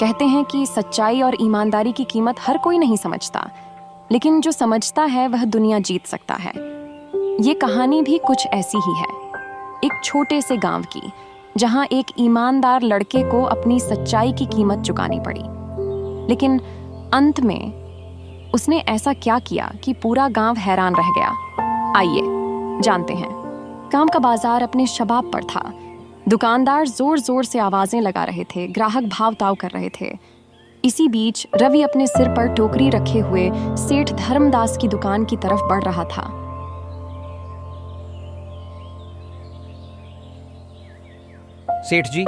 कहते हैं कि सच्चाई और ईमानदारी की कीमत हर कोई नहीं समझता, लेकिन जो समझता है वह दुनिया जीत सकता है। ये कहानी भी कुछ ऐसी ही है, एक छोटे से गांव की, जहां एक ईमानदार लड़के को अपनी सच्चाई की कीमत चुकानी पड़ी। लेकिन अंत में उसने ऐसा क्या किया कि पूरा गांव हैरान रह गया? आइए जानते हैं। गांव का बाजार अपने शबाब पर था। दुकानदार जोर जोर से आवाजें लगा रहे थे, ग्राहक भाव ताव कर रहे थे। इसी बीच रवि अपने सिर पर टोकरी रखे हुए सेठ धर्मदास की दुकान की तरफ बढ़ रहा था। सेठ जी,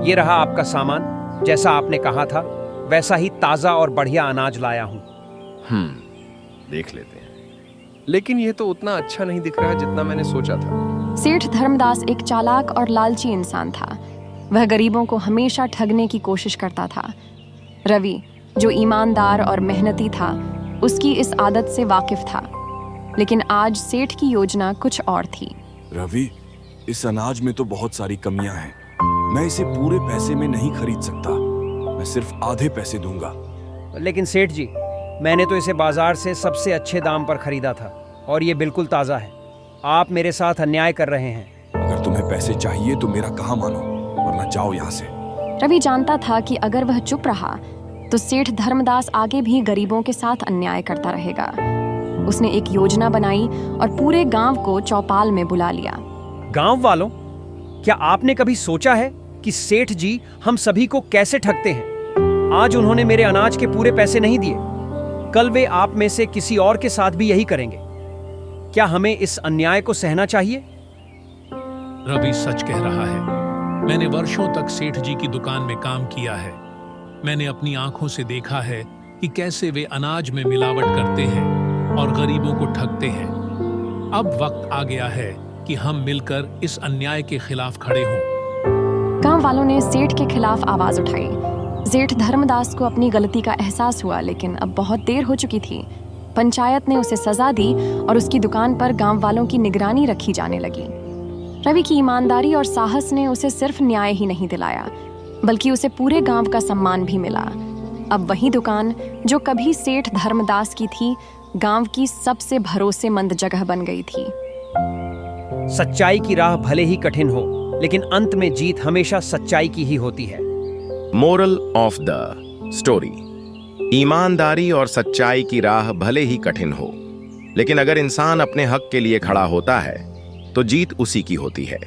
ये रहा आपका सामान। जैसा आपने कहा था वैसा ही ताजा और बढ़िया अनाज लाया हूँ। देख लेते हैं, लेकिन ये तो उतना अच्छा नहीं दिख रहा जितना मैंने सोचा था। सेठ धर्मदास एक चालाक और लालची इंसान था। वह गरीबों को हमेशा ठगने की कोशिश करता था। रवि, जो ईमानदार और मेहनती था, उसकी इस आदत से वाकिफ था। लेकिन आज सेठ की योजना कुछ और थी। रवि, इस अनाज में तो बहुत सारी कमियां हैं। मैं इसे पूरे पैसे में नहीं खरीद सकता। मैं सिर्फ आधे पैसे दूंगा। लेकिन सेठ जी, मैंने तो इसे बाजार से सबसे अच्छे दाम पर खरीदा था और ये बिल्कुल ताज़ा है। आप मेरे साथ अन्याय कर रहे हैं। अगर तुम्हें पैसे चाहिए तो मेरा कहा मानो, वरना जाओ यहाँ से। रवि जानता था कि अगर वह चुप रहा तो सेठ धर्मदास आगे भी गरीबों के साथ अन्याय करता रहेगा। उसने एक योजना बनाई और पूरे गांव को चौपाल में बुला लिया। गांव वालों, क्या आपने कभी सोचा है कि सेठ जी हम सभी को कैसे ठगते हैं? आज उन्होंने मेरे अनाज के पूरे पैसे नहीं दिए, कल वे आप में से किसी और के साथ भी यही करेंगे। क्या हमें इस अन्याय को सहना चाहिए? रवि सच कह रहा है। मैंने वर्षों तक सेठ जी की दुकान में काम किया है। मैंने अपनी आंखों से देखा है कि कैसे वे अनाज में मिलावट करते हैं और गरीबों को ठगते हैं। अब वक्त आ गया है कि हम मिलकर इस अन्याय के खिलाफ खड़े हों। गांव वालों ने सेठ के खिलाफ आवाज उठाई। सेठ धर्मदास को अपनी गलती का एहसास हुआ, लेकिन अब बहुत देर हो चुकी थी। पंचायत ने उसे सजा दी और उसकी दुकान पर गांव वालों की निगरानी रखी जाने लगी। रवि की ईमानदारी और साहस ने उसे सिर्फ न्याय ही नहीं दिलाया, बल्कि उसे पूरे गांव का सम्मान भी मिला। अब वही दुकान जो कभी सेठ धर्मदास की थी, गांव की सबसे भरोसेमंद जगह बन गई थी। सच्चाई की राह भले ही कठिन हो, लेकिन अंत में जीत हमेशा सच्चाई की ही होती है। मोरल ऑफ द स्टोरी: ईमानदारी और सच्चाई की राह भले ही कठिन हो, लेकिन अगर इंसान अपने हक के लिए खड़ा होता है तो जीत उसी की होती है।